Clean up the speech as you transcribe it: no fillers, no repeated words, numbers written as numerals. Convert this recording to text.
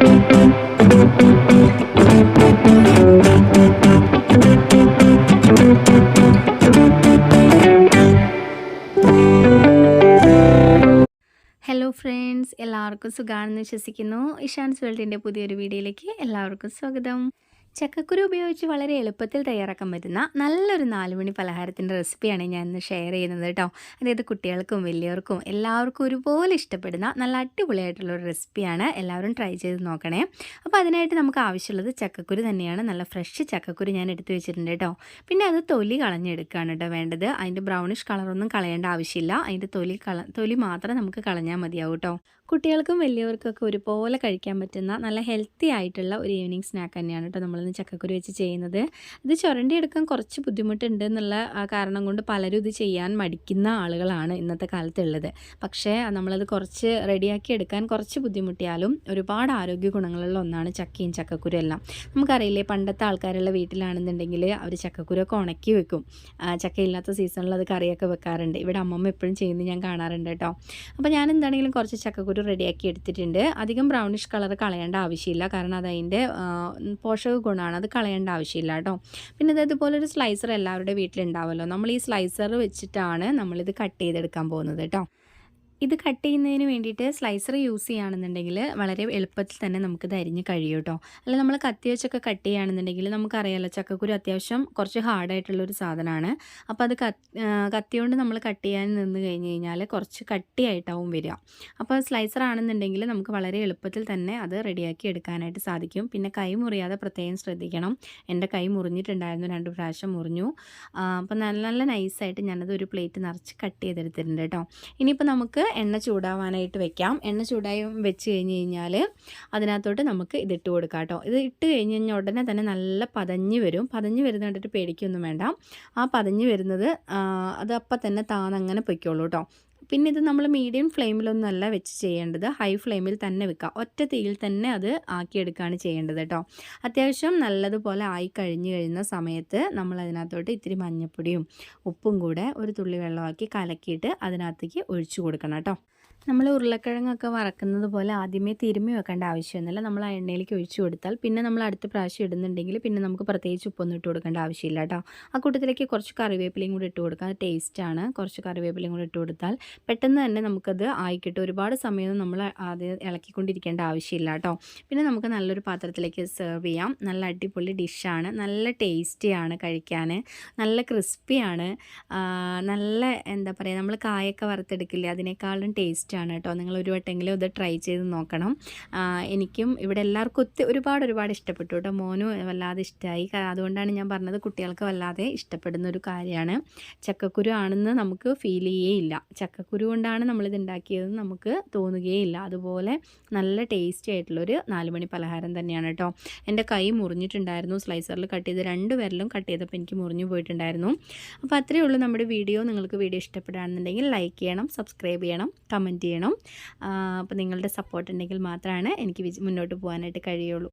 Hello friends, എല്ലാവർക്കും സുഖമാണെന്ന് വിശ്വസിക്കുന്നു. ഇഷാൻസ് വേൾഡിൻ്റെ പുതിയൊരു വീഡിയോയിലേക്ക് എല്ലാവർക്കും സ്വാഗതം. ചക്കക്കുരു ഉപയോഗിച്ച് വളരെ എളുപ്പത്തിൽ തയ്യാറാക്കാൻ പറ്റുന്ന നല്ലൊരു 4 മണി പലഹാരത്തിൻ്റെ റെസിപ്പിയാണ് ഞാൻ ഇന്ന് ഷെയർ ചെയ്യുന്നത് കേട്ടോ. അതായത് കുട്ടികൾക്കും വലിയവർക്കും എല്ലാവർക്കും ഒരുപോലെ ഇഷ്ടപ്പെടുന്ന നല്ല അടിപൊളിയായിട്ടുള്ളൊരു റെസിപ്പിയാണ്. എല്ലാവരും ട്രൈ ചെയ്ത് നോക്കണേ. അപ്പോൾ അതിനായിട്ട് നമുക്ക് ആവശ്യമുള്ളത് ചക്കക്കുരു തന്നെയാണ്. നല്ല ഫ്രഷ് ചക്കക്കുരു ഞാൻ എടുത്ത് വെച്ചിട്ടുണ്ട് കേട്ടോ. പിന്നെ അത് തൊലി കളഞ്ഞെടുക്കുകയാണ് കേട്ടോ വേണ്ടത്. അതിൻ്റെ ബ്രൗണിഷ് കളറൊന്നും കളയേണ്ട ആവശ്യമില്ല. അതിൻ്റെ തൊലി മാത്രം നമുക്ക് കളഞ്ഞാൽ മതിയാവും കേട്ടോ. കുട്ടികൾക്കും വലിയവർക്കൊക്കെ ഒരുപോലെ കഴിക്കാൻ പറ്റുന്ന നല്ല ഹെൽത്തി ആയിട്ടുള്ള ഒരു ഈവനിങ് സ്നാക്ക് തന്നെയാണ് കേട്ടോ നമ്മളിന്ന് ചക്കക്കുരു വെച്ച് ചെയ്യുന്നത്. ഇത് ചുരണ്ടിയെടുക്കാൻ കുറച്ച് ബുദ്ധിമുട്ടുണ്ട് എന്നുള്ള കാരണം കൊണ്ട് പലരും ഇത് ചെയ്യാൻ മടിക്കുന്ന ആളുകളാണ് ഇന്നത്തെ കാലത്തുള്ളത്. പക്ഷേ നമ്മളത് കുറച്ച് റെഡിയാക്കി എടുക്കാൻ കുറച്ച് ബുദ്ധിമുട്ടിയാലും ഒരുപാട് ആരോഗ്യ ഗുണങ്ങളുള്ള ഒന്നാണ് ചക്കയും ചക്കക്കുരു എല്ലാം. നമുക്കറിയില്ലേ, പണ്ടത്തെ ആൾക്കാരുള്ള വീട്ടിലാണെന്നുണ്ടെങ്കിൽ അവർ ചക്കക്കുരൊക്കെ ഉണക്കി വെക്കും. ചക്കയില്ലാത്ത സീസണിൽ അത് കറിയൊക്കെ വെക്കാറുണ്ട്. ഇവിടെ അമ്മമ്മ എപ്പോഴും ചെയ്യുന്നത് ഞാൻ കാണാറുണ്ട് കേട്ടോ. അപ്പോൾ ഞാൻ എന്താണെങ്കിലും കുറച്ച് ചക്കക്കുരു റെഡിയാക്കി എടുത്തിട്ടുണ്ട്. അധികം ബ്രൗണിഷ് കളർ കളയേണ്ട ആവശ്യമില്ല, കാരണം അതതിൻ്റെ പോഷക ഗുണമാണ്, അത് കളയേണ്ട ആവശ്യമില്ല കേട്ടോ. പിന്നെ ഇതേപോലൊരു സ്ലൈസർ എല്ലാവരുടെ വീട്ടിലുണ്ടാവുമല്ലോ. നമ്മൾ ഈ സ്ലൈസർ വെച്ചിട്ടാണ് നമ്മളിത് കട്ട് ചെയ്തെടുക്കാൻ പോകുന്നത് കേട്ടോ. ഇത് കട്ട് ചെയ്യുന്നതിന് വേണ്ടിയിട്ട് സ്ലൈസർ യൂസ് ചെയ്യുകയാണെന്നുണ്ടെങ്കിൽ വളരെ എളുപ്പത്തിൽ തന്നെ നമുക്കിത് അരിഞ്ഞ് കഴിയും കേട്ടോ. അല്ല നമ്മൾ കത്തി വെച്ചൊക്കെ കട്ട് ചെയ്യുകയാണെന്നുണ്ടെങ്കിൽ നമുക്കറിയാമല്ലോ, ചക്കക്കുരു അത്യാവശ്യം കുറച്ച് ഹാർഡായിട്ടുള്ളൊരു സാധനമാണ്. അപ്പോൾ അത് കത്തി കൊണ്ട് നമ്മൾ കട്ട് ചെയ്യാൻ നിന്ന് കഴിഞ്ഞ് കഴിഞ്ഞാൽ കുറച്ച് കട്ടിയായിട്ടാവും വരിക. അപ്പോൾ സ്ലൈസർ ആണെന്നുണ്ടെങ്കിൽ നമുക്ക് വളരെ എളുപ്പത്തിൽ തന്നെ അത് റെഡിയാക്കി എടുക്കാനായിട്ട് സാധിക്കും. പിന്നെ കൈ മുറിയാതെ പ്രത്യേകം ശ്രദ്ധിക്കണം. എൻ്റെ കൈ മുറിഞ്ഞിട്ടുണ്ടായിരുന്നു, 2 പ്രാവശ്യം മുറിഞ്ഞു. അപ്പോൾ നല്ല നല്ല നൈസായിട്ട് ഞാനത് ഒരു പ്ലേറ്റ് നിറച്ച് കട്ട് ചെയ്തെടുത്തിട്ടുണ്ട് കേട്ടോ. ഇനിയിപ്പോൾ നമുക്ക് എണ്ണ ചൂടാവാനായിട്ട് വെക്കാം. എണ്ണ ചൂടായി വെച്ച് കഴിഞ്ഞ് കഴിഞ്ഞാൽ അതിനകത്തോട്ട് നമുക്ക് ഇതിട്ട് കൊടുക്കാം കേട്ടോ. ഇത് ഇട്ട് കഴിഞ്ഞ് കഴിഞ്ഞാൽ ഉടനെ തന്നെ നല്ല പതഞ്ഞ് വരും. പതഞ്ഞ് വരുന്ന കണ്ടിട്ട് പേടിക്കൊന്നും വേണ്ട. ആ പതഞ്ഞ് വരുന്നത് അത് അപ്പം തന്നെ താന്നങ്ങനെ പൊയ്ക്കോളൂ കേട്ടോ. പിന്നെ ഇത് നമ്മൾ മീഡിയം ഫ്ലെയിമിലൊന്നുമല്ല വെച്ച് ചെയ്യേണ്ടത്, ഹൈ ഫ്ലെയിമിൽ തന്നെ വെക്കുക. ഒറ്റ തീയിൽ തന്നെ അത് ആക്കിയെടുക്കുകയാണ് ചെയ്യേണ്ടത് കേട്ടോ. അത്യാവശ്യം നല്ലതുപോലെ ആയി കഴിയുന്ന സമയത്ത് നമ്മൾ അതിനകത്തോട്ട് ഇത്തിരി മഞ്ഞൾപ്പൊടിയും ഉപ്പും കൂടെ ഒരു തുള്ളി വെള്ളമാക്കി കലക്കിയിട്ട് അതിനകത്തേക്ക് ഒഴിച്ചു കൊടുക്കണം കേട്ടോ. നമ്മൾ ഉരുളക്കിഴങ്ങൊക്കെ വറക്കുന്നത് പോലെ ആദ്യമേ തിരുമ്മി വെക്കേണ്ട ആവശ്യമൊന്നുമില്ല. നമ്മൾ ആ എണ്ണയിലേക്ക് ഒഴിച്ചു കൊടുത്താൽ പിന്നെ നമ്മൾ അടുത്ത പ്രാവശ്യം ഇടുന്നുണ്ടെങ്കിൽ പിന്നെ നമുക്ക് പ്രത്യേകിച്ച് ഉപ്പൊന്നും ഇട്ട് കൊടുക്കേണ്ട ആവശ്യമില്ല കേട്ടോ. ആ കൂട്ടത്തിലേക്ക് കുറച്ച് കറിവേപ്പിലയും കൂടി ഇട്ട് കൊടുക്കാം. അത് ടേസ്റ്റാണ്. കുറച്ച് കറിവേപ്പിലയും കൂടി ഇട്ട് കൊടുത്താൽ പെട്ടെന്ന് തന്നെ നമുക്കത് ആയിക്കിട്ടും. ഒരുപാട് സമയമൊന്നും നമ്മൾ അത് ഇളക്കിക്കൊണ്ടിരിക്കേണ്ട ആവശ്യമില്ല കേട്ടോ. പിന്നെ നമുക്ക് നല്ലൊരു പാത്രത്തിലേക്ക് സെർവ് ചെയ്യാം. നല്ല അടിപൊളി ഡിഷാണ്. നല്ല ടേസ്റ്റിയാണ് കഴിക്കാൻ. നല്ല ക്രിസ്പിയാണ്. നല്ല എന്താ പറയുക, നമ്മൾ കായൊക്കെ വറുത്തെടുക്കില്ലേ, അതിനേക്കാളും ടേസ്റ്റാണ് കേട്ടോ. നിങ്ങൾ ഒരു വട്ടെങ്കിലും ഇത് ട്രൈ ചെയ്ത് നോക്കണം. എനിക്കും ഇവിടെ എല്ലാവർക്കും ഒരുപാട് ഇഷ്ടപ്പെട്ടു കേട്ടോ. മോനും വല്ലാതെ ഇഷ്ടമായി. അതുകൊണ്ടാണ് ഞാൻ പറഞ്ഞത്, കുട്ടികൾക്ക് വല്ലാതെ ഇഷ്ടപ്പെടുന്ന ഒരു കാര്യമാണ്. ചക്കക്കുരു ആണെന്ന് നമുക്ക് ഫീൽ ചെയ്യേയില്ല. ചക്കക്കുരു കൊണ്ടാണ് നമ്മളിത് ഉണ്ടാക്കിയതെന്ന് നമുക്ക് തോന്നുകയില്ല. അതുപോലെ നല്ല ടേസ്റ്റി ആയിട്ടുള്ളൊരു 4 മണി പലഹാരം തന്നെയാണ് കേട്ടോ. എൻ്റെ കൈ മുറിഞ്ഞിട്ടുണ്ടായിരുന്നു സ്ലൈസറിൽ കട്ട് ചെയ്ത്, 2 വിരലും കട്ട് ചെയ്തപ്പോൾ എനിക്ക് മുറിഞ്ഞു പോയിട്ടുണ്ടായിരുന്നു. അപ്പോൾ അത്രയേ ഉള്ളൂ നമ്മുടെ വീഡിയോ. നിങ്ങൾക്ക് വീഡിയോ ഇഷ്ടപ്പെടുകയാണെന്നുണ്ടെങ്കിൽ ലൈക്ക് ചെയ്യണം, സബ്സ്ക്രൈബ് ചെയ്യണം, കമൻറ്റ് ചെയ്യണം. അപ്പോൾ നിങ്ങളുടെ സപ്പോർട്ട് ഉണ്ടെങ്കിൽ മാത്രമാണ് എനിക്ക് മുന്നോട്ട് പോകാനായിട്ട് കഴിയുള്ളൂ.